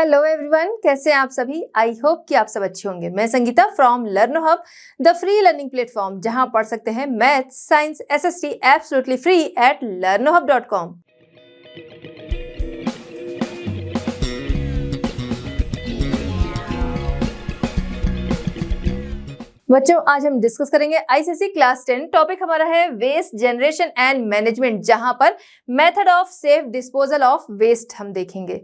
Hello everyone, कैसे हैं आप सभी। आई होप कि आप सब अच्छे होंगे। मैं Sangeeta from लर्नो hub, the free learning platform, जहां पढ़ सकते हैं math, science, SST absolutely free at learnohub.com। बच्चों, आज हम डिस्कस करेंगे आईसीएसई क्लास 10। टॉपिक हमारा है वेस्ट जनरेशन एंड मैनेजमेंट, जहां पर method of safe disposal of waste हम देखेंगे।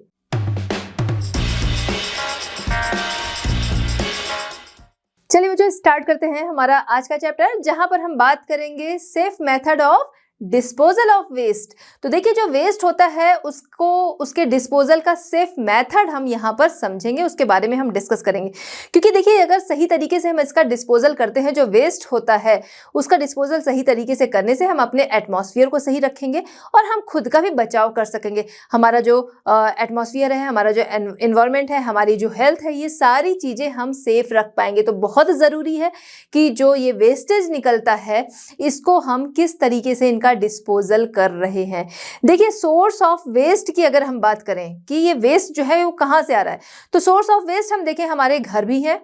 चलिए बच्चों, स्टार्ट करते हैं हमारा आज का चैप्टर, जहां पर हम बात करेंगे safe method of disposal of waste. तो देखिए, जो वेस्ट होता है उसको उसके डिस्पोजल का सेफ मेथड हम यहाँ पर समझेंगे, उसके बारे में हम डिस्कस करेंगे। क्योंकि देखिए, अगर सही तरीके से हम इसका डिस्पोजल करते हैं, जो वेस्ट होता है उसका डिस्पोजल सही तरीके से करने से हम अपने एटमॉस्फेयर को सही रखेंगे और हम खुद का भी बचाव कर सकेंगे। हमारा जो एटमॉस्फेयर है, हमारा जो एनवायरनमेंट है, हमारी जो हेल्थ है, ये सारी चीज़ें हम सेफ रख पाएंगे। तो बहुत ज़रूरी है कि जो ये वेस्टेज निकलता है इसको हम किस तरीके से इनका डिस्पोजल कर रहे हैं। देखिए, सोर्स ऑफ वेस्ट की अगर हम बात करें कि ये वेस्ट जो है वो कहाँ से आ रहा है, तो सोर्स ऑफ वेस्ट हम देखें, हमारे घर भी हैं,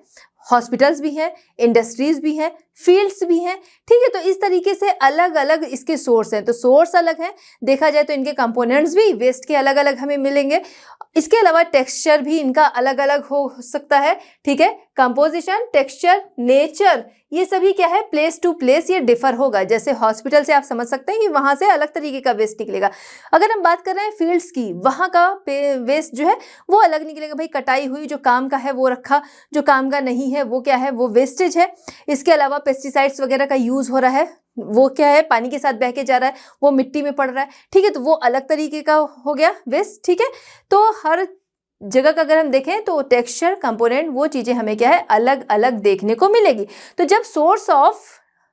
हॉस्पिटल्स भी हैं, इंडस्ट्रीज भी हैं, फील्ड्स भी हैं। ठीक है, तो इस तरीके से अलग अलग इसके सोर्स हैं। तो सोर्स अलग हैं, देखा जाए तो इनके कंपोनेंट्स भी वेस्ट के अलग अलग हमें मिलेंगे। इसके अलावा टेक्सचर भी इनका अलग अलग हो सकता है। ठीक है, कंपोजिशन, टेक्सचर, नेचर, ये सभी क्या है, प्लेस टू प्लेस ये डिफर होगा। जैसे हॉस्पिटल से आप समझ सकते हैं कि वहां से अलग तरीके का वेस्ट निकलेगा। अगर हम बात कर रहे हैं फील्ड्स की, वहां का वेस्ट जो है वो अलग निकलेगा। भाई, कटाई हुई जो काम का है वो रखा, जो काम का नहीं है वो क्या है, वो वेस्टेज है। इसके अलावा पेस्टिसाइड्स वगैरह का यूज हो रहा है, वो क्या है, पानी के साथ बह के जा रहा है, वो मिट्टी में पड़ रहा है। ठीक है, तो वो अलग तरीके का हो गया वेस्ट। ठीक है, तो हर जगह का अगर हम देखें तो टेक्सचर, कंपोनेंट, वो चीजें हमें क्या है, अलग अलग देखने को मिलेगी। तो जब सोर्स ऑफ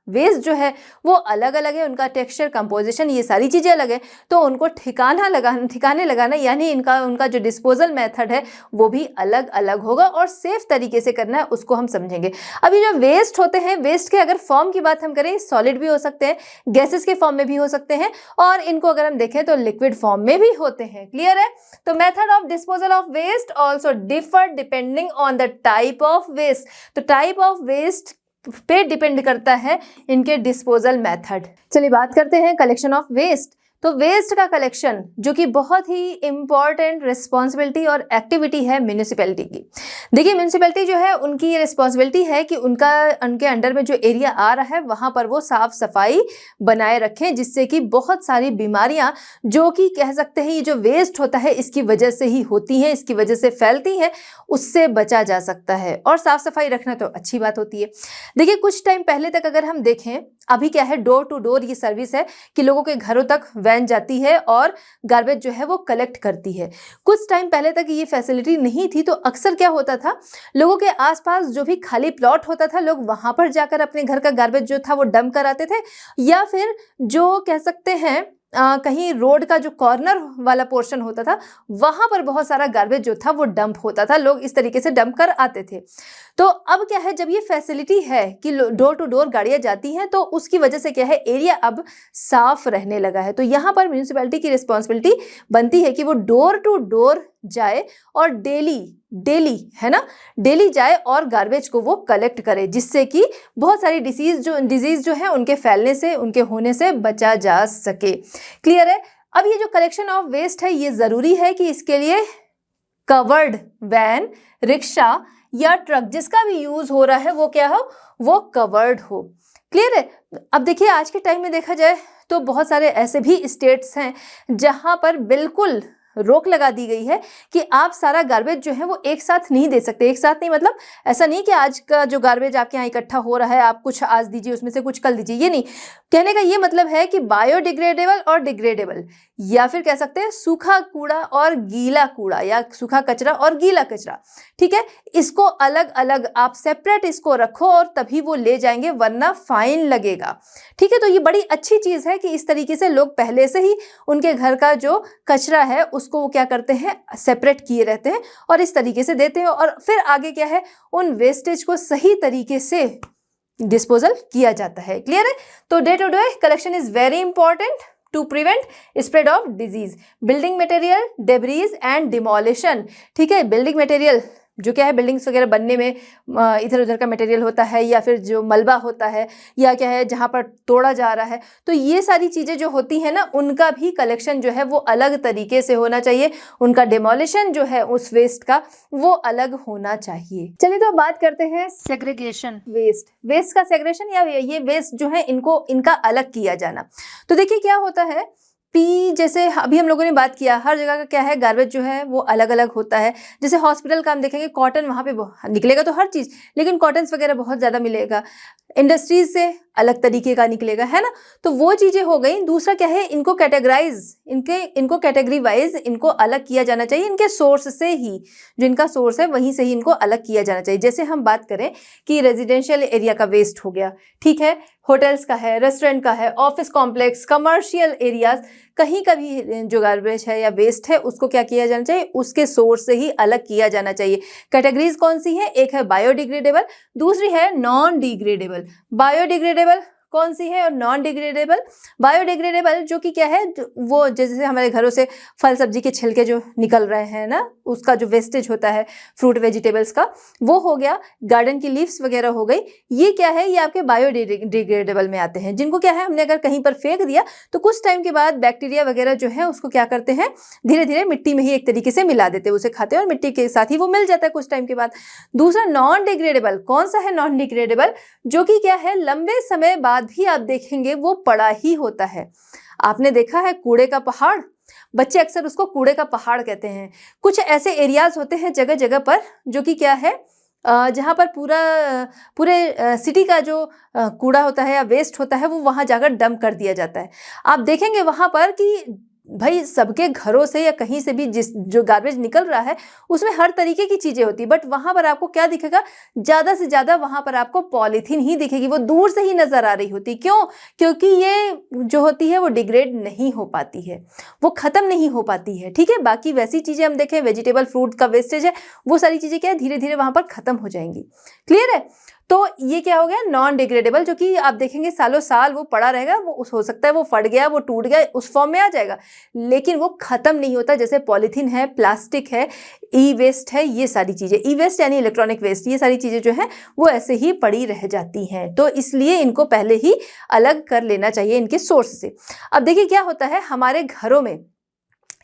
वेस्ट जो है वो अलग अलग है, उनका टेक्सचर, कंपोजिशन, ये सारी चीजें अलग है, तो उनको ठिकाने लगाना यानी उनका जो डिस्पोजल मेथड है वो भी अलग अलग होगा और सेफ तरीके से करना है, उसको हम समझेंगे। अभी जो वेस्ट होते हैं, वेस्ट के अगर फॉर्म की बात हम करें, सॉलिड भी हो सकते हैं, गैसेस के फॉर्म में भी हो सकते हैं, और इनको अगर हम देखें तो लिक्विड फॉर्म में भी होते हैं। क्लियर है? तो method of disposal of waste also differ depending on the type of waste. तो टाइप ऑफ वेस्ट पे डिपेंड करता है इनके डिस्पोजल मेथड। चलिए बात करते हैं कलेक्शन ऑफ वेस्ट। तो वेस्ट का कलेक्शन, जो कि बहुत ही इंपॉर्टेंट रिस्पॉन्सिबिलिटी और एक्टिविटी है म्यूनिसिपैलिटी की। देखिए, म्यूनिसिपैलिटी जो है उनकी रिस्पॉन्सिबिलिटी है कि उनके अंडर में जो एरिया आ रहा है वहाँ पर वो साफ सफाई बनाए रखें, जिससे कि बहुत सारी बीमारियाँ, जो कि कह सकते हैं ये जो वेस्ट होता है इसकी वजह से ही होती हैं, इसकी वजह से फैलती हैं, उससे बचा जा सकता है। और साफ सफाई रखना तो अच्छी बात होती है। देखिए, कुछ टाइम पहले तक अगर हम देखें, अभी क्या है, डोर टू डोर ये सर्विस है कि लोगों के घरों तक वैन जाती है और गार्बेज जो है वो कलेक्ट करती है। कुछ टाइम पहले तक ये फैसिलिटी नहीं थी, तो अक्सर क्या होता था, लोगों के आसपास जो भी खाली प्लॉट होता था, लोग वहां पर जाकर अपने घर का गार्बेज जो था वो डंप कराते थे, या फिर जो कह सकते हैं कहीं रोड का जो कॉर्नर वाला पोर्शन होता था वहां पर बहुत सारा गार्बेज जो था वो डंप होता था, लोग इस तरीके से डंप कर आते थे। तो अब क्या है, जब ये फैसिलिटी है कि डोर टू डोर गाड़ियां जाती हैं, तो उसकी वजह से क्या है, एरिया अब साफ रहने लगा है। तो यहाँ पर म्यूनिसिपैलिटी की रिस्पॉन्सिबिलिटी बनती है कि वो डोर टू डोर जाए और डेली है ना, डेली जाए और गार्बेज को वो कलेक्ट करे, जिससे कि बहुत सारी डिजीज जो है उनके फैलने से, उनके होने से बचा जा सके। क्लियर है? अब ये जो कलेक्शन ऑफ वेस्ट है, ये जरूरी है कि इसके लिए कवर्ड वैन, रिक्शा या ट्रक, जिसका भी यूज हो रहा है वो क्या हो, वो कवर्ड हो। क्लियर है? अब देखिए, आज के टाइम में देखा जाए तो बहुत सारे ऐसे भी स्टेट्स हैं जहां पर बिल्कुल रोक लगा दी गई है कि आप सारा गार्बेज जो है वो एक साथ नहीं दे सकते। एक साथ नहीं मतलब ऐसा नहीं कि आज का जो गार्बेज आपके यहाँ इकट्ठा हो रहा है आप कुछ आज दीजिए, उसमें से कुछ कल दीजिए, ये नहीं। कहने का ये मतलब है कि बायोडिग्रेडेबल और डिग्रेडेबल, या फिर कह सकते हैं सूखा कूड़ा और गीला कूड़ा, या सूखा कचरा और गीला कचरा। ठीक है, इसको अलग अलग आप सेपरेट इसको रखो और तभी वो ले जाएंगे, वरना फाइन लगेगा। ठीक है, तो ये बड़ी अच्छी चीज है कि इस तरीके से लोग पहले से ही उनके घर का जो कचरा है उसको वो क्या करते हैं, सेपरेट किए रहते हैं और इस तरीके से देते हैं, और फिर आगे क्या है, उन वेस्टेज को सही तरीके से डिस्पोजल किया जाता है। क्लियर है? तो day to day collection is very important. To prevent spread of disease. Building material, debris and demolition, ठीक है, बिल्डिंग मटेरियल जो क्या है बिल्डिंग्स वगैरह बनने में इधर उधर का मटेरियल होता है, या फिर जो मलबा होता है, या क्या है जहाँ पर तोड़ा जा रहा है, तो ये सारी चीज़ें जो होती हैं ना, उनका भी कलेक्शन जो है वो अलग तरीके से होना चाहिए, उनका डिमोलिशन जो है उस वेस्ट का वो अलग होना चाहिए। चलिए तो अब बात करते हैं सेग्रीगेशन वेस्ट का सेग्रीगेशन, या ये वेस्ट जो है इनका अलग किया जाना। तो देखिए क्या होता है, पी जैसे अभी हम लोगों ने बात किया, हर जगह का क्या है गार्बेज जो है वो अलग अलग होता है। जैसे हॉस्पिटल का हम देखेंगे, कॉटन वहाँ पे निकलेगा तो हर चीज़, लेकिन कॉटन्स वगैरह बहुत ज़्यादा मिलेगा। इंडस्ट्रीज से अलग तरीके का निकलेगा, है ना, तो वो चीज़ें हो गई। दूसरा क्या है, इनको कैटेगरी वाइज इनको अलग किया जाना चाहिए, इनके सोर्स से ही, जो इनका सोर्स है वहीं से ही इनको अलग किया जाना चाहिए। जैसे हम बात करें कि रेजिडेंशियल एरिया का वेस्ट हो गया, ठीक है, होटल्स का है, रेस्टोरेंट का है, ऑफिस कॉम्प्लेक्स, कमर्शियल एरियाज, कहीं का भी जो गार्बेज है या वेस्ट है उसको क्या किया जाना चाहिए, उसके सोर्स से ही अलग किया जाना चाहिए। कैटेगरीज कौन सी है, एक है बायोडिग्रेडेबल, दूसरी है नॉन डिग्रेडेबल। बायोडिग्रेडेबल कौन सी है और नॉन डिग्रेडेबल? बायोडिग्रेडेबल जो कि क्या है, वो जैसे हमारे घरों से फल सब्जी के छिलके जो निकल रहे हैं ना, उसका जो वेस्टेज होता है फ्रूट वेजिटेबल्स का, वो हो गया। गार्डन की लीव्स वगैरह हो गई, ये क्या है, ये आपके बायोडिग्रेडेबल में आते हैं, जिनको क्या है हमने अगर कहीं पर फेंक दिया तो कुछ टाइम के बाद बैक्टीरिया वगैरह जो है उसको क्या करते हैं, धीरे धीरे मिट्टी में ही एक तरीके से मिला देते हैं, उसे खाते हैं और मिट्टी के साथ ही वो मिल जाता है कुछ टाइम के बाद। दूसरा नॉन डिग्रेडेबल, कौन सा है नॉन डिग्रेडेबल, जो कि क्या है लंबे समय बाद भी आप देखेंगे वो पड़ा ही होता है। आपने देखा है कूड़े का पहाड़, बच्चे अक्सर उसको कूड़े का पहाड़ कहते हैं। कुछ ऐसे एरियाज होते हैं जगह जगह पर जो कि क्या है, जहाँ पर पूरे सिटी का जो कूड़ा होता है या वेस्ट होता है वो वहाँ जाकर डंप कर दिया जाता है। आप देखेंगे वहाँ पर कि भाई सबके घरों से या कहीं से भी जो गार्बेज निकल रहा है उसमें हर तरीके की चीज़ें होती है, बट वहाँ पर आपको क्या दिखेगा, ज़्यादा से ज़्यादा वहाँ पर आपको पॉलीथीन ही दिखेगी, वो दूर से ही नज़र आ रही होती। क्यों? क्योंकि ये जो होती है वो डिग्रेड नहीं हो पाती है, वो ख़त्म नहीं हो पाती है, ठीक है। बाकी वैसी चीज़ें हम देखें, वेजिटेबल फ्रूट का वेस्टेज है, वो सारी चीज़ें क्या है धीरे धीरे वहाँ पर ख़त्म हो जाएंगी। क्लियर है? तो ये क्या हो गया नॉन डिग्रेडेबल, जो कि आप देखेंगे सालों साल वो पड़ा रहेगा, वो हो सकता है वो फट गया, वो टूट गया, उस फॉर्म में आ जाएगा, लेकिन वो खत्म नहीं होता। जैसे पॉलीथीन है, प्लास्टिक है, ई वेस्ट है, ये सारी चीज़ें, ई वेस्ट यानी इलेक्ट्रॉनिक वेस्ट, ये सारी चीज़ें जो हैं वो ऐसे ही पड़ी रह जाती हैं। तो इसलिए इनको पहले ही अलग कर लेना चाहिए इनके सोर्स से। अब देखिए क्या होता है हमारे घरों में,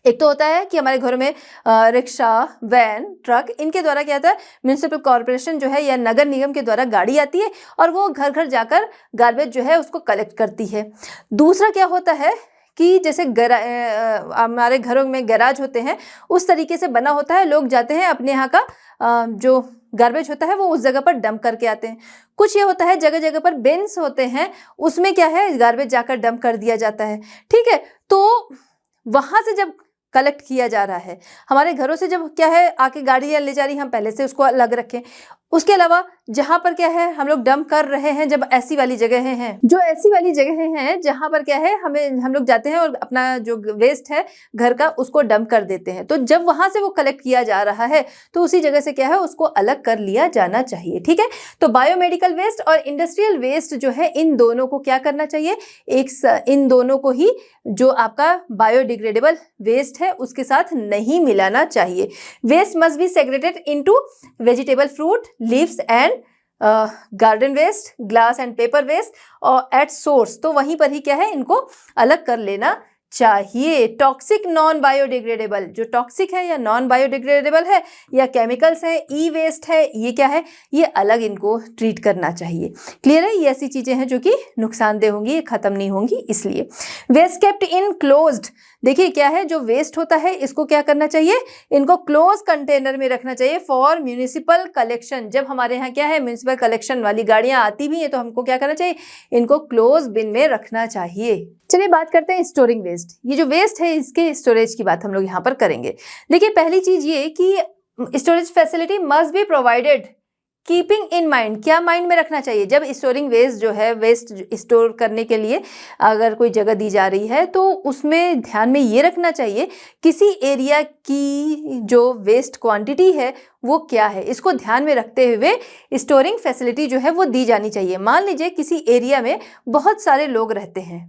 एक तो होता है कि हमारे घरों में रिक्शा, वैन, ट्रक, इनके द्वारा क्या होता है, म्यूनिसिपल कॉर्पोरेशन जो है या नगर निगम के द्वारा गाड़ी आती है और वो घर घर जाकर गार्बेज जो है उसको कलेक्ट करती है। दूसरा क्या होता है कि जैसे हमारे घरों में गैराज होते हैं, उस तरीके से बना होता है, लोग जाते हैं अपने यहाँ का जो गार्बेज होता है वो उस जगह पर डंप करके आते हैं। कुछ ये होता है जगह जगह पर बिन्स होते हैं, उसमें क्या है गार्बेज जाकर डंप कर दिया जाता है, ठीक है। तो वहाँ से जब कलेक्ट किया जा रहा है, हमारे घरों से जब क्या है आके गाड़ियाँ ले जा रही, हम पहले से उसको अलग रखें। उसके अलावा जहाँ पर क्या है हम लोग डंप कर रहे हैं, जब ऐसी वाली जगह हैं, जो ऐसी वाली जगह हैं जहाँ पर क्या है हम लोग जाते हैं और अपना जो वेस्ट है घर का उसको डंप कर देते हैं, तो जब वहाँ से वो कलेक्ट किया जा रहा है तो उसी जगह से क्या है उसको अलग कर लिया जाना चाहिए, ठीक है। तो बायोमेडिकल वेस्ट और इंडस्ट्रियल वेस्ट जो है इन दोनों को क्या करना चाहिए, इन दोनों को ही जो आपका बायोडिग्रेडेबल वेस्ट है उसके साथ नहीं मिलाना चाहिए। Waste must be segregated into vegetable, fruit, leaves and garden waste, glass and paper waste और एट सोर्स, तो वहीं पर ही क्या है इनको अलग कर लेना चाहिए। टॉक्सिक नॉन बायोडिग्रेडेबल, जो टॉक्सिक है या नॉन बायोडिग्रेडेबल है या केमिकल्स है, ई वेस्ट है, ये क्या है ये अलग इनको ट्रीट करना चाहिए। क्लियर है? ये ऐसी चीजें हैं जो कि नुकसानदेह होंगी, ये खत्म नहीं होंगी। इसलिए वेस्ट केप्ट इन क्लोज्ड, देखिए क्या है जो वेस्ट होता है इसको क्या करना चाहिए, इनको क्लोज कंटेनर में रखना चाहिए फॉर म्यूनिसिपल कलेक्शन। जब हमारे यहाँ क्या है म्यूनिसिपल कलेक्शन वाली गाड़ियाँ आती भी हैं तो हमको क्या करना चाहिए, इनको क्लोज बिन में रखना चाहिए। चलिए बात करते हैं स्टोरिंग वेस्ट। ये जो वेस्ट है इसके स्टोरेज की बात हम लोग यहाँ पर करेंगे। देखिए पहली चीज ये कि storage facility must be provided keeping in mind, क्या माइंड में रखना चाहिए, जब स्टोरिंग वेस्ट जो है, वेस्ट स्टोर करने के लिए अगर कोई जगह दी जा रही है तो उसमें ध्यान में ये रखना चाहिए किसी एरिया की जो वेस्ट क्वांटिटी है वो क्या है, इसको ध्यान में रखते हुए स्टोरिंग फैसिलिटी जो है वो दी जानी चाहिए। मान लीजिए किसी एरिया में बहुत सारे लोग रहते हैं,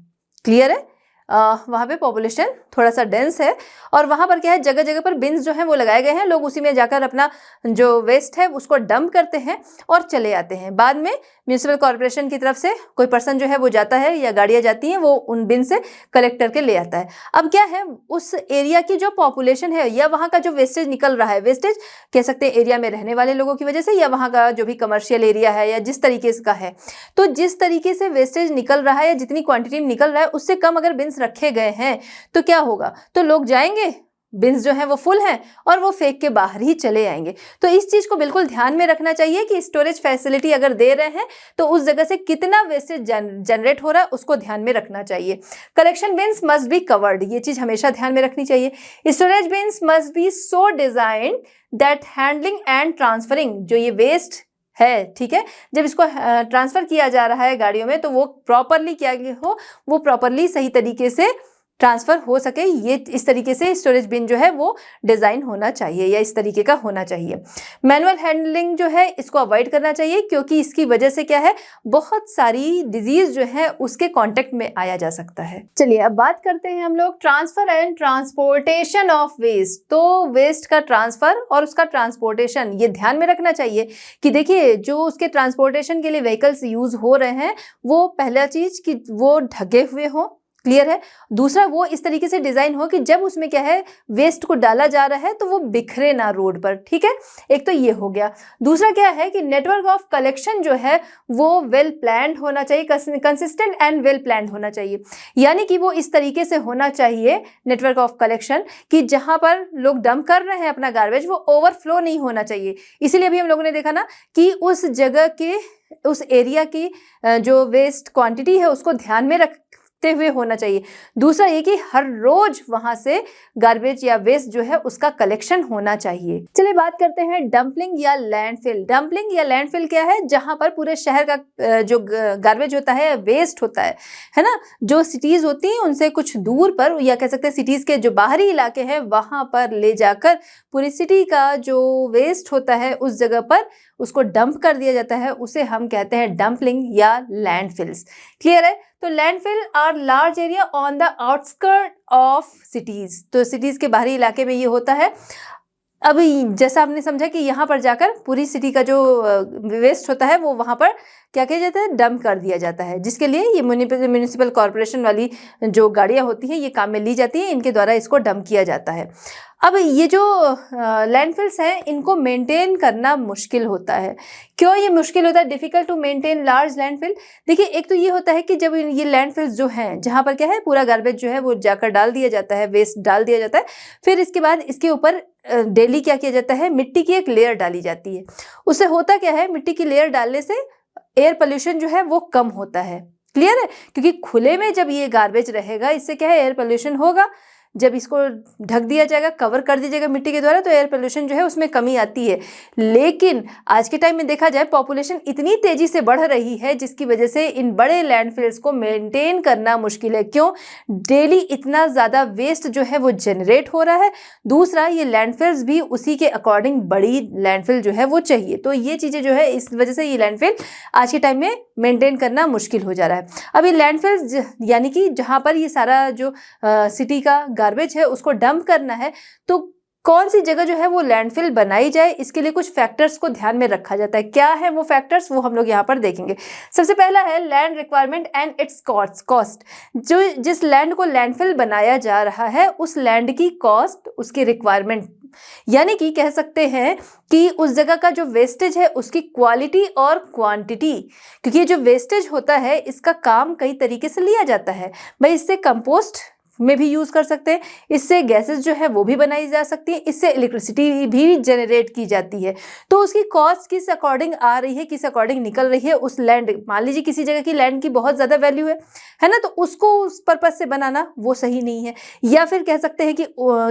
क्लियर है, वहाँ पे पॉपुलेशन थोड़ा सा डेंस है और वहाँ पर क्या है, जगह जगह पर बिन्स जो हैं वो लगाए गए हैं, लोग उसी में जाकर अपना जो वेस्ट है उसको डंप करते हैं और चले आते हैं। बाद में म्यूनिसिपल कॉर्पोरेशन की तरफ से कोई पर्सन जो है वो जाता है या गाड़ियाँ जाती हैं, वो उन बिन से कलेक्ट करके ले आता है। अब क्या है, उस एरिया की जो पॉपुलेशन है या वहाँ का जो वेस्टेज निकल रहा है, वेस्टेज कह सकते हैं एरिया में रहने वाले लोगों की वजह से या वहाँ का जो भी कमर्शियल एरिया है या जिस तरीके से का है, तो जिस तरीके से वेस्टेज निकल रहा है या जितनी क्वांटिटी में निकल रहा है उससे कम अगर बिन्स रखे गए हैं तो क्या होगा, तो लोग जाएंगे, बिन्स जो है वो फुल हैं और वो फेंक के बाहर ही चले आएंगे। तो इस चीज को बिल्कुल ध्यान में रखना चाहिए कि स्टोरेज फैसिलिटी अगर दे रहे हैं तो उस जगह से कितना वेस्टेज जनरेट हो रहा है उसको ध्यान में रखना चाहिए। Collection beans must be covered, ये चीज हमेशा ध्यान में रखनी चाहिए। Storage beans must be so design that handling and transferring, जो ये वेस्ट है, ठीक है, जब इसको ट्रांसफर किया जा रहा है गाड़ियों में तो वो प्रॉपरली क्या हो, वो प्रॉपरली सही तरीके से ट्रांसफर हो सके, ये इस तरीके से स्टोरेज बिन जो है वो डिज़ाइन होना चाहिए या इस तरीके का होना चाहिए। मैनुअल हैंडलिंग जो है इसको अवॉइड करना चाहिए क्योंकि इसकी वजह से क्या है, बहुत सारी डिजीज जो है उसके कांटेक्ट में आया जा सकता है। चलिए अब बात करते हैं हम लोग transfer and transportation of waste. तो वेस्ट का ट्रांसफर और उसका ट्रांसपोर्टेशन ये ध्यान में रखना चाहिए कि देखिए जो उसके ट्रांसपोर्टेशन के लिए व्हीकल्स यूज हो रहे हैं वो पहला चीज कि वो ढके हुए हों, क्लियर है। दूसरा वो इस तरीके से डिजाइन हो कि जब उसमें क्या है वेस्ट को डाला जा रहा है तो वो बिखरे ना रोड पर, ठीक है, एक तो ये हो गया। दूसरा क्या है कि नेटवर्क ऑफ कलेक्शन जो है वो वेल प्लान्ड होना चाहिए, कंसिस्टेंट एंड वेल प्लान्ड होना चाहिए, यानी कि वो इस तरीके से होना चाहिए नेटवर्क ऑफ कलेक्शन कि जहां पर लोग डंप कर रहे हैं अपना गार्बेज वो ओवरफ्लो नहीं होना चाहिए। इसीलिए अभी हम लोगों ने देखा ना कि उस जगह के उस एरिया की जो वेस्ट क्वांटिटी है उसको ध्यान में रखते हुए होना चाहिए। दूसरा ये कि हर रोज वहां से गार्बेज या वेस्ट जो है उसका कलेक्शन होना चाहिए। चलिए बात करते हैं डंपलिंग या लैंडफिल। डंपलिंग या लैंडफिल क्या है, जहां पर पूरे शहर का जो गार्बेज होता है, वेस्ट होता है ना, जो सिटीज होती हैं उनसे कुछ दूर पर या कह सकते हैं सिटीज के जो बाहरी इलाके हैं वहां पर ले जाकर पूरी सिटी का जो वेस्ट होता है उस जगह पर उसको डंप कर दिया जाता है, उसे हम कहते हैं डंपलिंग या लैंडफिल्स। क्लियर है। तो landfill are large area on the outskirt of cities. तो सिटीज के बाहरी इलाके में ये होता है। अब जैसा आपने समझा कि यहाँ पर जाकर पूरी सिटी का जो वेस्ट होता है वो वहाँ पर क्या किया जाता है, डंप कर दिया जाता है, जिसके लिए ये म्यूनिसिपल कॉर्पोरेशन वाली जो गाड़ियाँ होती हैं ये काम में ली जाती हैं, इनके द्वारा इसको डंप किया जाता है। अब ये जो लैंडफिल्स हैं इनको मेंटेन करना मुश्किल होता है। क्यों ये मुश्किल होता है, difficult to maintain large landfill? देखिए एक तो ये होता है कि जब ये लैंडफिल्स जो हैं जहाँ पर क्या है पूरा गार्बेज जो है वो जाकर डाल दिया जाता है, वेस्ट डाल दिया जाता है, फिर इसके बाद इसके ऊपर डेली क्या किया जाता है, मिट्टी की एक लेयर डाली जाती है। उससे होता क्या है, मिट्टी की लेयर डालने से एयर पोल्यूशन जो है वो कम होता है। क्लियर है, क्योंकि खुले में जब ये गार्बेज रहेगा इससे क्या है एयर पोल्यूशन होगा। जब इसको ढक दिया जाएगा, कवर कर दिया जाएगा मिट्टी के द्वारा, तो एयर पोल्यूशन जो है उसमें कमी आती है। लेकिन आज के टाइम में देखा जाए पॉपुलेशन इतनी तेजी से बढ़ रही है जिसकी वजह से इन बड़े लैंडफिल्स को मेंटेन करना मुश्किल है। क्यों? डेली इतना ज़्यादा वेस्ट जो है वो जनरेट हो रहा है। दूसरा ये लैंडफिल्स भी उसी के अकॉर्डिंग बड़ी लैंडफिल जो है वो चाहिए। तो ये चीज़ें जो है इस वजह से ये लैंडफिल आज के टाइम में मेंटेन करना मुश्किल हो जा रहा है। अब ये लैंडफिल्स यानी कि जहाँ पर ये सारा जो सिटी का गार्बेज है उसको डंप करना है, तो कौन सी जगह जो है वो लैंडफिल बनाई जाए, इसके लिए कुछ फैक्टर्स को ध्यान में रखा जाता है। क्या है वो फैक्टर्स, वो हम लोग यहाँ पर देखेंगे। सबसे पहला है land requirement and it's cost. जो जिस लैंड को लैंडफिल बनाया जा रहा है उस लैंड की कॉस्ट, उसकी रिक्वायरमेंट, यानी कि कह सकते हैं कि उस जगह का जो वेस्टेज है उसकी क्वालिटी और क्वांटिटी। क्योंकि ये जो वेस्टेज होता है इसका काम कई तरीके से लिया जाता है। भाई इससे कंपोस्ट में भी यूज कर सकते हैं, इससे गैसेस जो है वो भी बनाई जा सकती है, इससे इलेक्ट्रिसिटी भी जनरेट की जाती है। तो उसकी कॉस्ट किस अकॉर्डिंग आ रही है, किस अकॉर्डिंग निकल रही है उस लैंड, मान लीजिए किसी जगह की लैंड की बहुत ज़्यादा वैल्यू है ना, तो उसको उस पर्पज से बनाना वो सही नहीं है। या फिर कह सकते हैं कि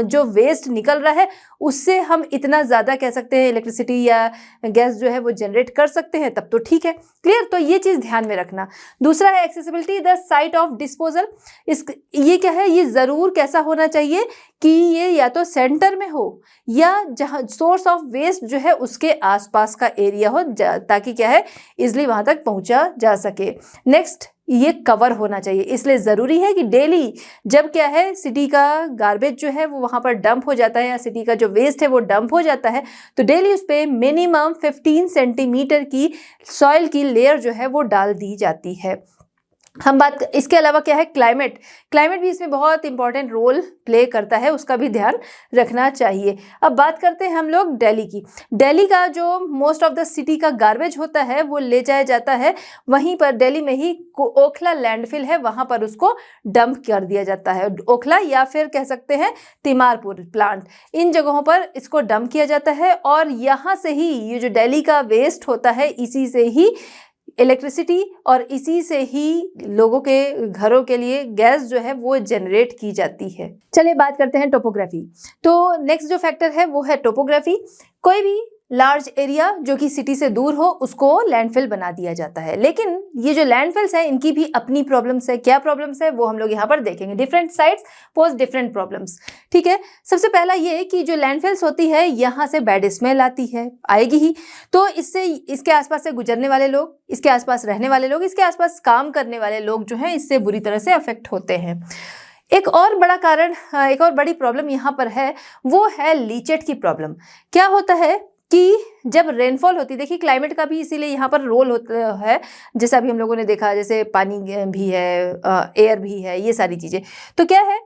जो वेस्ट निकल रहा है उससे हम इतना ज़्यादा कह सकते हैं इलेक्ट्रिसिटी या गैस जो है वो जनरेट कर सकते हैं, तब तो ठीक है। क्लियर, तो ये चीज़ ध्यान में रखना। दूसरा है accessibility the site of disposal. ये क्या है, ये ज़रूर कैसा होना चाहिए कि ये या तो सेंटर में हो या जहाँ सोर्स ऑफ वेस्ट जो है उसके आसपास का एरिया हो, ताकि क्या है इजिली वहाँ तक पहुँचा जा सके। नेक्स्ट ये कवर होना चाहिए। इसलिए ज़रूरी है कि डेली जब क्या है सिटी का गार्बेज जो है वो वहाँ पर डंप हो जाता है या सिटी का जो वेस्ट है वो डंप हो जाता है, तो डेली उस पर मिनिमम 15 सेंटीमीटर की सॉइल की लेयर जो है वो डाल दी जाती है। हम बात इसके अलावा क्या है, क्लाइमेट भी इसमें बहुत इंपॉर्टेंट रोल प्ले करता है, उसका भी ध्यान रखना चाहिए। अब बात करते हैं हम लोग दिल्ली की। दिल्ली का जो मोस्ट ऑफ द सिटी का गार्बेज होता है वो ले जाया जाता है वहीं पर दिल्ली में ही ओखला लैंडफिल है, वहां पर उसको डंप कर दिया जाता है। ओखला या फिर कह सकते हैं तिमारपुर प्लांट, इन जगहों पर इसको डंप किया जाता है और यहाँ से ही ये जो दिल्ली का वेस्ट होता है इसी से ही इलेक्ट्रिसिटी और इसी से ही लोगों के घरों के लिए गैस जो है वो जनरेट की जाती है। चलिए बात करते हैं टोपोग्राफी। तो नेक्स्ट जो फैक्टर है वो है टोपोग्राफी। कोई भी लार्ज एरिया जो कि सिटी से दूर हो उसको लैंडफिल बना दिया जाता है, लेकिन ये जो लैंडफिल्स हैं इनकी भी अपनी प्रॉब्लम्स है। क्या प्रॉब्लम्स है वो हम लोग यहाँ पर देखेंगे। Different sites pose different problems. ठीक है, सबसे पहला ये कि जो लैंडफिल्स होती है यहाँ से बैड स्मेल आती है, आएगी ही, तो इससे इसके आसपास से गुजरने वाले लोग, इसके आसपास रहने वाले लोग, इसके आसपास काम करने वाले लोग जो हैं इससे बुरी तरह से अफेक्ट होते हैं। एक और बड़ा कारण, एक और बड़ी प्रॉब्लम यहाँ पर है वो है लीचेट की प्रॉब्लम। क्या होता है कि जब रेनफॉल होती है, देखिए क्लाइमेट का भी इसीलिए यहाँ पर रोल होता है, जैसे अभी हम लोगों ने देखा, जैसे पानी भी है, एयर भी है, ये सारी चीज़ें। तो क्या है,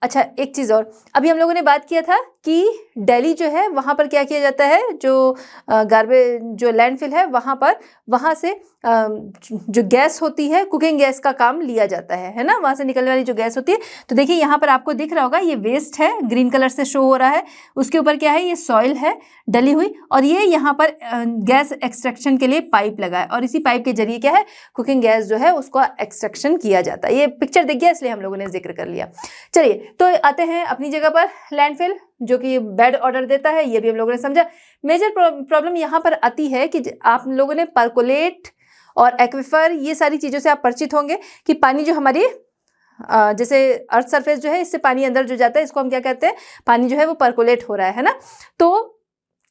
अच्छा एक चीज़ और, अभी हम लोगों ने बात किया था कि दिल्ली जो है वहाँ पर क्या किया जाता है, जो गार्बेज जो लैंडफिल है वहाँ पर, वहाँ से जो गैस होती है कुकिंग गैस का काम लिया जाता है ना, वहाँ से निकलने वाली जो गैस होती है। तो देखिए यहाँ पर आपको दिख रहा होगा ये वेस्ट है, ग्रीन कलर से शो हो रहा है, उसके ऊपर क्या है, ये सॉइल है डली हुई, और ये यहाँ पर गैस एक्सट्रैक्शन के लिए पाइप लगा है और इसी पाइप के जरिए क्या है कुकिंग गैस जो है उसको एक्सट्रैक्शन किया जाता है। ये पिक्चर दिख गया इसलिए हम लोगों ने जिक्र कर लिया। चलिए तो आते हैं अपनी जगह पर लैंडफिल जो कि बैड ऑर्डर देता है, ये भी हम लोगों ने समझा। मेजर प्रॉब्लम यहाँ पर आती है कि आप लोगों ने परकोलेट और एक्विफर ये सारी चीज़ों से आप परिचित होंगे कि पानी जो हमारी जैसे अर्थ सरफेस जो है इससे पानी अंदर जो जाता है इसको हम क्या कहते हैं, पानी जो है वो परकोलेट हो रहा है ना। तो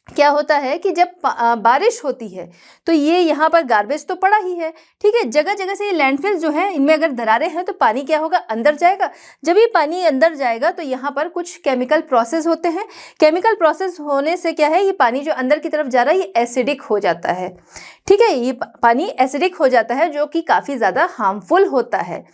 क्या होता है कि जब बारिश होती है तो ये यहाँ पर गार्बेज तो पड़ा ही है, ठीक है, जगह जगह से ये लैंडफिल जो है इनमें अगर दरारें हैं तो पानी क्या होगा, अंदर जाएगा। जब ये पानी अंदर जाएगा तो यहाँ पर कुछ केमिकल प्रोसेस होते हैं। केमिकल प्रोसेस होने से क्या है, ये पानी जो अंदर की तरफ जा रहा है ये एसिडिक हो जाता है। ठीक है, ये पानी एसिडिक हो जाता है जो कि काफ़ी ज़्यादा हार्मफुल होता है।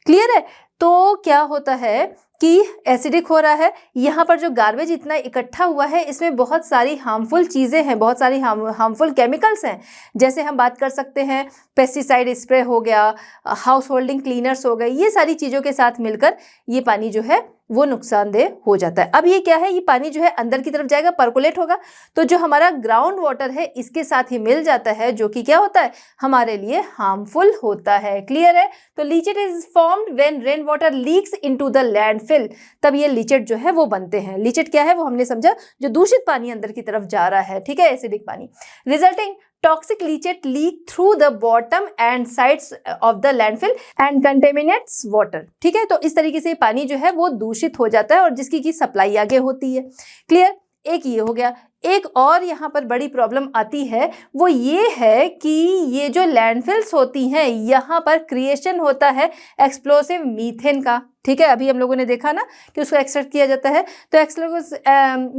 क्लियर है। तो क्या होता है कि एसिडिक हो रहा है, यहाँ पर जो गार्बेज इतना इकट्ठा हुआ है इसमें बहुत सारी हार्मफुल चीज़ें हैं, बहुत सारी हार्मफुल केमिकल्स हैं। जैसे हम बात कर सकते हैं पेस्टिसाइड स्प्रे हो गया, हाउस होल्डिंग क्लीनर्स हो गए, ये सारी चीज़ों के साथ मिलकर ये पानी जो है वो नुकसानदेह हो जाता है। अब ये क्या है, ये पानी जो है अंदर की तरफ जाएगा, परकोलेट होगा, तो जो हमारा ग्राउंड वाटर है इसके साथ ही मिल जाता है जो कि क्या होता है, हमारे लिए हार्मफुल होता है। क्लियर है। तो leachate is formed when rain water leaks into the landfill, तब ये लीचेट जो है वो बनते हैं। लीचेट क्या है वो हमने समझा, जो दूषित पानी अंदर की तरफ जा रहा है, ठीक है, एसिडिक पानी। Resulting toxic leachate leak through the bottom and sides of the landfill and contaminates water। ठीक है, तो इस तरीके से पानी जो है वो दूषित हो जाता है और जिसकी की सप्लाई आगे होती है। क्लियर। एक ये हो गया। एक और यहाँ पर बड़ी प्रॉब्लम आती है वो ये है कि ये जो लैंडफिल्स होती हैं यहाँ पर क्रिएशन होता है एक्सप्लोसिव मीथेन का। ठीक है, अभी हम लोगों ने देखा ना कि उसको एक्सट्रैक्ट किया जाता है, तो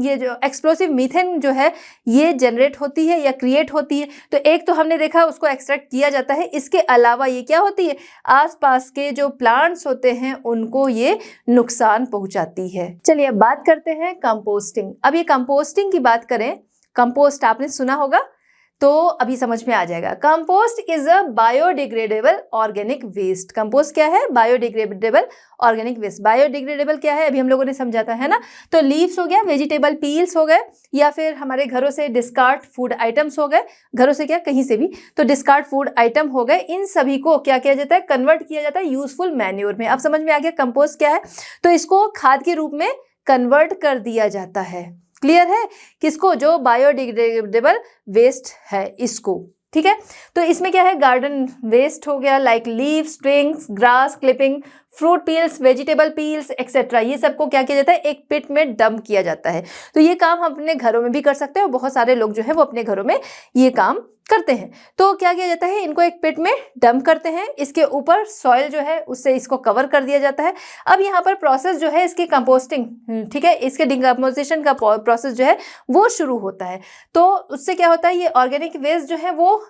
ये जो एक्सप्लोसिव मीथेन जो है ये जनरेट होती है या क्रिएट होती है। तो एक तो हमने देखा उसको एक्सट्रैक्ट किया जाता है, इसके अलावा ये क्या होती है, आसपास के जो प्लांट्स होते हैं उनको ये नुकसान पहुंचाती है। चलिए अब बात करते हैं कंपोस्टिंग। अब ये कंपोस्टिंग की बात करें, कंपोस्ट आपने सुना होगा तो अभी समझ में आ जाएगा। Compost is a biodegradable organic waste. Compost क्या है, बायोडिग्रेडेबल ऑर्गेनिक वेस्ट। बायोडिग्रेडेबल क्या है, अभी हम लोगों ने समझाता है ना। तो लीव्स हो गया, वेजिटेबल पील्स हो गए, या फिर हमारे घरों से डिस्कार्ड फूड आइटम्स हो गए, घरों से क्या कहीं से भी, तो डिस्कार्ड फूड आइटम हो गए, इन सभी को क्या किया जाता है, कन्वर्ट किया जाता है यूजफुल मैन्योर में। अब समझ में आ गया कंपोस्ट क्या है। तो इसको खाद के रूप में कन्वर्ट कर दिया जाता है। क्लियर है। किसको, जो बायोडिग्रेडेबल वेस्ट है इसको। ठीक है, तो इसमें क्या है, गार्डन वेस्ट हो गया like leaves, strings, grass clipping, fruit peels, vegetable peels etcetera, ये सबको क्या किया जाता है, एक पिट में डंप किया जाता है। तो ये काम हम अपने घरों में भी कर सकते हैं और बहुत सारे लोग जो है वो अपने घरों में ये काम करते हैं। तो क्या किया जाता है, इनको एक पिट में डंप करते हैं, इसके ऊपर सॉइल जो है उससे इसको कवर कर दिया जाता है। अब यहाँ पर प्रोसेस जो है इसकी कंपोस्टिंग, ठीक है, इसके डिकम्पोजिशन का प्रोसेस जो है वो शुरू होता है। तो उससे क्या होता है, ये ऑर्गेनिक वेस्ट जो है वो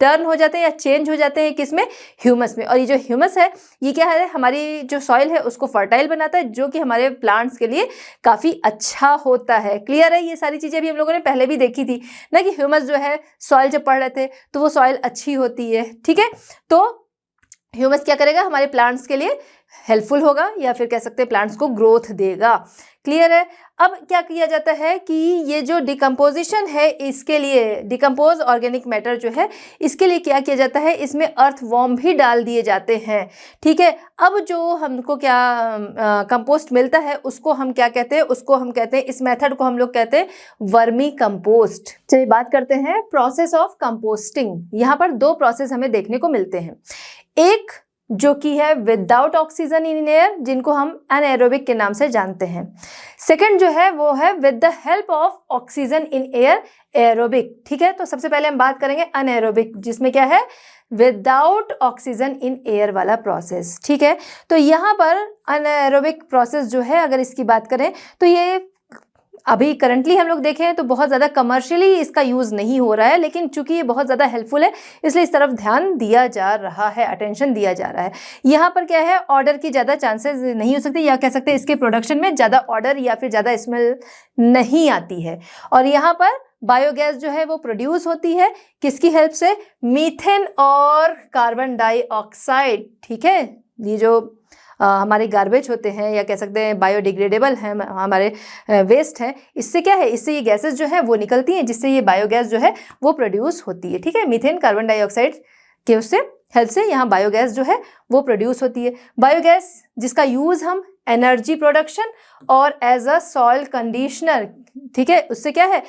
टर्न हो जाते हैं या चेंज हो जाते हैं किसमें, ह्यूमस में। और ये जो ह्यूमस है ये क्या है, हमारी जो सॉइल है उसको फर्टाइल बनाता है, जो कि हमारे प्लांट्स के लिए काफ़ी अच्छा होता है। क्लियर है, ये सारी चीज़ें भी हम लोगों ने पहले भी देखी थी ना, कि ह्यूमस जो है सॉइल जब पढ़ रहे थे तो वो सॉइल अच्छी होती है। ठीक है, तो ह्यूमस क्या करेगा, हमारे प्लांट्स के लिए हेल्पफुल होगा या फिर कह सकते हैं प्लांट्स को ग्रोथ देगा। क्लियर है। अब क्या किया जाता है कि ये जो डिकम्पोजिशन है, इसके लिए डिकम्पोज ऑर्गेनिक मैटर जो है इसके लिए क्या किया जाता है, इसमें अर्थ वॉर्म भी डाल दिए जाते हैं। ठीक है, अब जो हमको क्या कंपोस्ट मिलता है उसको हम क्या कहते हैं, उसको हम कहते हैं, इस मेथड को हम लोग कहते हैं वर्मी कंपोस्ट। चलिए बात करते हैं प्रोसेस ऑफ कंपोस्टिंग। यहाँ पर दो प्रोसेस हमें देखने को मिलते हैं, एक जो कि है विदाउट ऑक्सीजन इन एयर, जिनको हम एनएरोबिक के नाम से जानते हैं। सेकंड जो है वो है with the help of oxygen in air, aerobic. ठीक है, तो सबसे पहले हम बात करेंगे अनएरोबिक, जिसमें क्या है, विदाउट ऑक्सीजन इन एयर वाला प्रोसेस। ठीक है, तो यहाँ पर अनएरोबिक प्रोसेस जो है, अगर इसकी बात करें तो ये अभी करंटली हम लोग देखें तो बहुत ज़्यादा कमर्शियली इसका यूज़ नहीं हो रहा है, लेकिन चूंकि ये बहुत ज़्यादा हेल्पफुल है इसलिए इस तरफ ध्यान दिया जा रहा है, अटेंशन दिया जा रहा है। यहाँ पर क्या है, ऑर्डर की ज़्यादा चांसेस नहीं हो सकती, या कह सकते हैं इसके प्रोडक्शन में ज़्यादा ऑर्डर या फिर ज़्यादा स्मेल नहीं आती है। और यहाँ पर बायोगैस जो है वो प्रोड्यूस होती है किसकी हेल्प से, मीथेन और कार्बन डाइऑक्साइड। ठीक है, ये जो हमारे गार्बेज होते हैं या कह सकते हैं बायोडिग्रेडेबल हैं, हमारे वेस्ट हैं, इससे क्या है, इससे ये गैसेस जो है वो निकलती हैं, जिससे ये बायोगैस जो है वो प्रोड्यूस होती है। ठीक है, मीथेन कार्बन डाइऑक्साइड के उससे हेल्प से यहाँ बायोगैस जो है वो प्रोड्यूस होती है। बायोगैस जिसका यूज़ हम एनर्जी प्रोडक्शन और एज अ सॉइल कंडीशनर, ठीक है, उससे क्या है,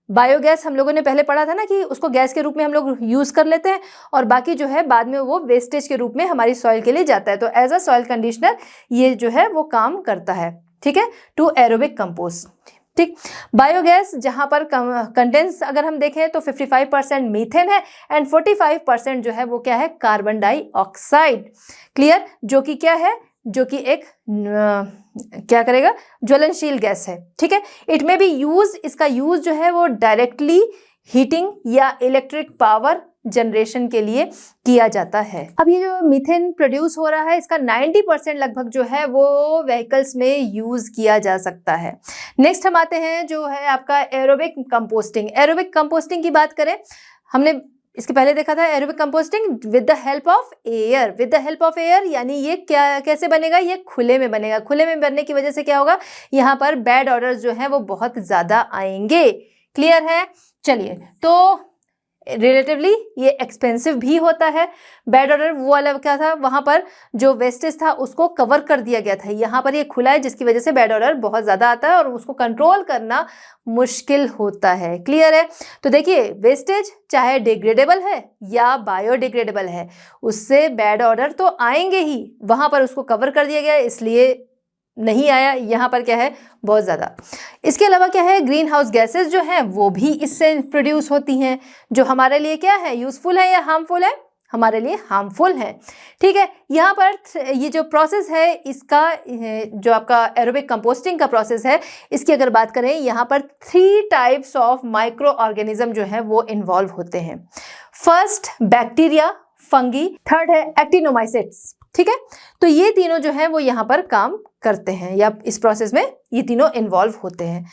बायोगैस हम लोगों ने पहले पढ़ा था ना कि उसको गैस के रूप में हम लोग यूज़ कर लेते हैं और बाकी जो है बाद में वो वेस्टेज के रूप में हमारी सॉइल के लिए जाता है। तो एज अ सॉइल कंडीशनर ये जो है वो काम करता है। ठीक है, टू एरोबिक कंपोस्ट। ठीक, बायोगैस जहाँ पर कंडेंस अगर हम देखें तो 55% मीथेन है एंड 45% जो है वो क्या है, कार्बन डाइऑक्साइड। क्लियर, जो कि क्या है, जो कि एक क्या करेगा, ज्वलनशील गैस है। ठीक है, इट में भी यूज, इसका यूज जो है वो डायरेक्टली हीटिंग या इलेक्ट्रिक पावर जनरेशन के लिए किया जाता है। अब ये जो मीथेन प्रोड्यूस हो रहा है इसका 90% लगभग जो है वो व्हीकल्स में यूज किया जा सकता है। नेक्स्ट हम आते हैं जो है आपका एरोबिक कंपोस्टिंग। एरोबिक कंपोस्टिंग की बात करें, हमने इसके पहले देखा था aerobic composting with the help of air. With the help of air यानी ये क्या कैसे बनेगा, ये खुले में बनेगा। खुले में बनने की वजह से क्या होगा, यहाँ पर बैड ऑर्डर्स जो हैं वो बहुत ज़्यादा आएंगे। क्लियर है। चलिए, तो रिलेटिवली ये एक्सपेंसिव भी होता है। बैड ऑर्डर वो वाला क्या था, वहाँ पर जो वेस्टेज था उसको कवर कर दिया गया था, यहाँ पर ये खुला है जिसकी वजह से बैड ऑर्डर बहुत ज़्यादा आता है और उसको कंट्रोल करना मुश्किल होता है। क्लियर है। तो देखिए, वेस्टेज चाहे डिग्रेडेबल है या बायोडिग्रेडेबल है, उससे बैड ऑर्डर तो आएंगे ही, वहाँ पर उसको कवर कर दिया गया इसलिए नहीं आया, यहाँ पर क्या है, बहुत ज़्यादा। इसके अलावा क्या है, ग्रीन हाउस गैसेज जो हैं वो भी इससे प्रोड्यूस होती हैं, जो हमारे लिए क्या है, यूज़फुल है या हार्मफुल है, हमारे लिए हार्मफुल है। ठीक है, यहाँ पर ये जो प्रोसेस है इसका, जो आपका एरोबिक कंपोस्टिंग का प्रोसेस है, इसकी अगर बात करें, यहाँ पर 3 टाइप्स ऑफ माइक्रो ऑर्गेनिज्म जो है वो इन्वॉल्व होते हैं। फर्स्ट बैक्टीरिया, फंगी, थर्ड है एक्टिनोमाइसिट्स। ठीक है, तो ये तीनों जो है वो यहाँ पर काम करते हैं या इस प्रोसेस में ये तीनों इन्वॉल्व होते हैं।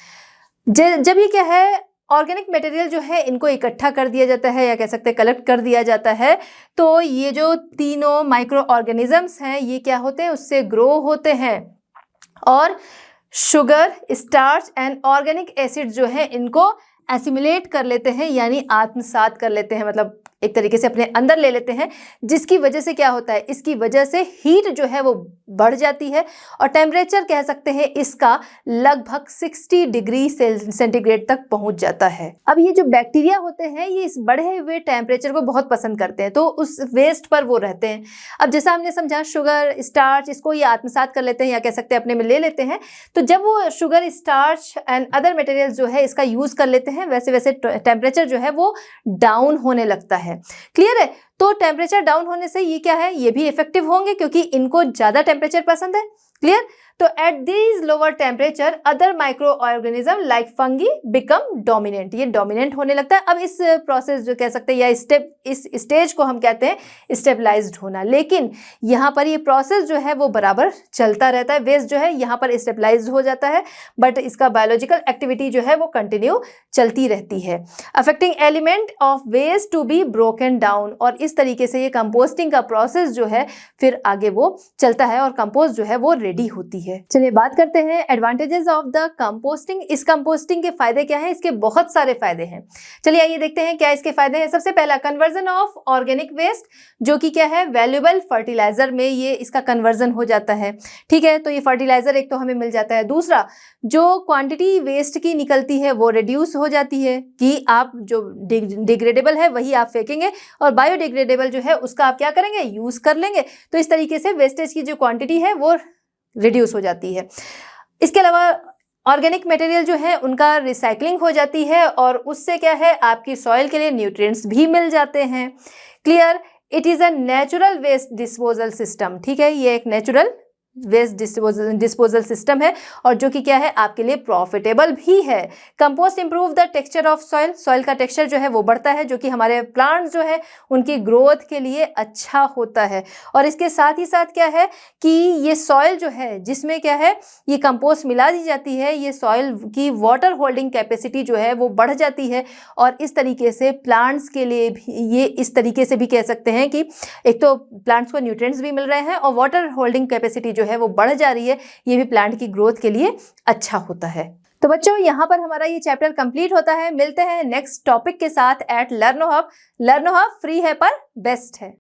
जब ये क्या है, ऑर्गेनिक मटेरियल जो है इनको इकट्ठा कर दिया जाता है या कह सकते हैं कलेक्ट कर दिया जाता है, तो ये जो तीनों माइक्रो ऑर्गेनिजम्स हैं ये क्या होते हैं, उससे ग्रो होते हैं और sugar, starch and organic acid जो है इनको एसिमिलेट कर लेते हैं, यानी आत्मसात कर लेते हैं, मतलब एक तरीके से अपने अंदर ले लेते हैं, जिसकी वजह से क्या होता है, इसकी वजह से हीट जो है वो बढ़ जाती है और टेम्परेचर कह सकते हैं इसका लगभग 60 डिग्री सेंटीग्रेड तक पहुंच जाता है। अब ये जो बैक्टीरिया होते हैं ये इस बढ़े हुए टेम्परेचर को बहुत पसंद करते हैं, तो उस वेस्ट पर वो रहते हैं। अब जैसा हमने समझा शुगर, स्टार्च, इसको ये आत्मसात कर लेते हैं या कह सकते हैं अपने में ले लेते हैं। तो जब वो sugar, starch and other material जो है इसका यूज कर लेते हैं, वैसे वैसे टेम्परेचर जो है वो डाउन होने लगता है। क्लियर है? तो टेम्परेचर डाउन होने से ये क्या है, ये भी इफेक्टिव होंगे क्योंकि इनको ज्यादा टेम्परेचर पसंद है। क्लियर? तो at these lower temperature other micro organism like fungi become dominant, ये डोमिनेंट होने लगता है। अब इस प्रोसेस जो कह सकते हैं या स्टेप, इस स्टेज को हम कहते हैं स्टेबलाइज्ड होना। लेकिन यहाँ पर ये प्रोसेस जो है वो बराबर चलता रहता है, वेस्ट जो है यहाँ पर स्टेबलाइज हो जाता है, बट इसका बायोलॉजिकल एक्टिविटी जो है वो कंटिन्यू चलती रहती है, affecting element of waste to be broken down. और इस तरीके से ये कंपोस्टिंग का प्रोसेस जो है फिर आगे वो चलता है और कंपोस्ट जो है वो रेडी होती है। चलिए बात करते हैं एडवांटेजेस ऑफ द कंपोस्टिंग। इस कंपोस्टिंग के फायदे क्या हैं? इसके बहुत सारे फायदे हैं। चलिए आइए देखते हैं क्या इसके फायदे हैं। सबसे पहला, कन्वर्जन ऑफ ऑर्गेनिक वेस्ट, जो कि क्या है, वैल्यूएबल फर्टिलाइजर में ये इसका कन्वर्जन हो जाता है। ठीक है, तो ये फर्टिलाइजर एक तो हमें मिल जाता है। दूसरा, जो क्वांटिटी वेस्ट की निकलती है वो रिड्यूस हो जाती है कि आप जो डिग्रेडेबल है वही आप फेंकेंगे और बायोडिग्रेडेबल जो है उसका आप क्या करेंगे, यूज कर लेंगे। तो इस तरीके से वेस्टेज की जो क्वांटिटी है वो रिड्यूस हो जाती है। इसके अलावा ऑर्गेनिक मटेरियल जो है उनका रिसाइकलिंग हो जाती है और उससे क्या है, आपकी सॉइल के लिए न्यूट्रिएंट्स भी मिल जाते हैं। Clear? It is a natural waste disposal system. ठीक है, ये एक नेचुरल वेस्ट डिस्पोजल सिस्टम है और जो कि क्या है, आपके लिए प्रॉफिटेबल भी है। Compost improve the texture of soil, soil का टेक्सचर जो है वो बढ़ता है, जो कि हमारे प्लांट्स जो है उनकी ग्रोथ के लिए अच्छा होता है। और इसके साथ ही साथ क्या है कि ये सॉइल जो है जिसमें क्या है, ये कंपोस्ट मिला दी जाती है, ये सॉइल की वाटर होल्डिंग कैपेसिटी जो है वो बढ़ जाती है और इस तरीके से प्लांट्स के लिए भी ये इस तरीके से भी कह सकते हैं कि एक तो प्लांट्स को न्यूट्रिएंट्स भी मिल रहे हैं और वाटर होल्डिंग कैपेसिटी जो है वो बढ़ जा रही है, ये भी प्लांट की ग्रोथ के लिए अच्छा होता है। तो बच्चों यहाँ पर हमारा ये चैप्टर कंप्लीट होता है। मिलते हैं नेक्स्ट टॉपिक के साथ at Learno Hub. Learno Hub free है पर बेस्ट है।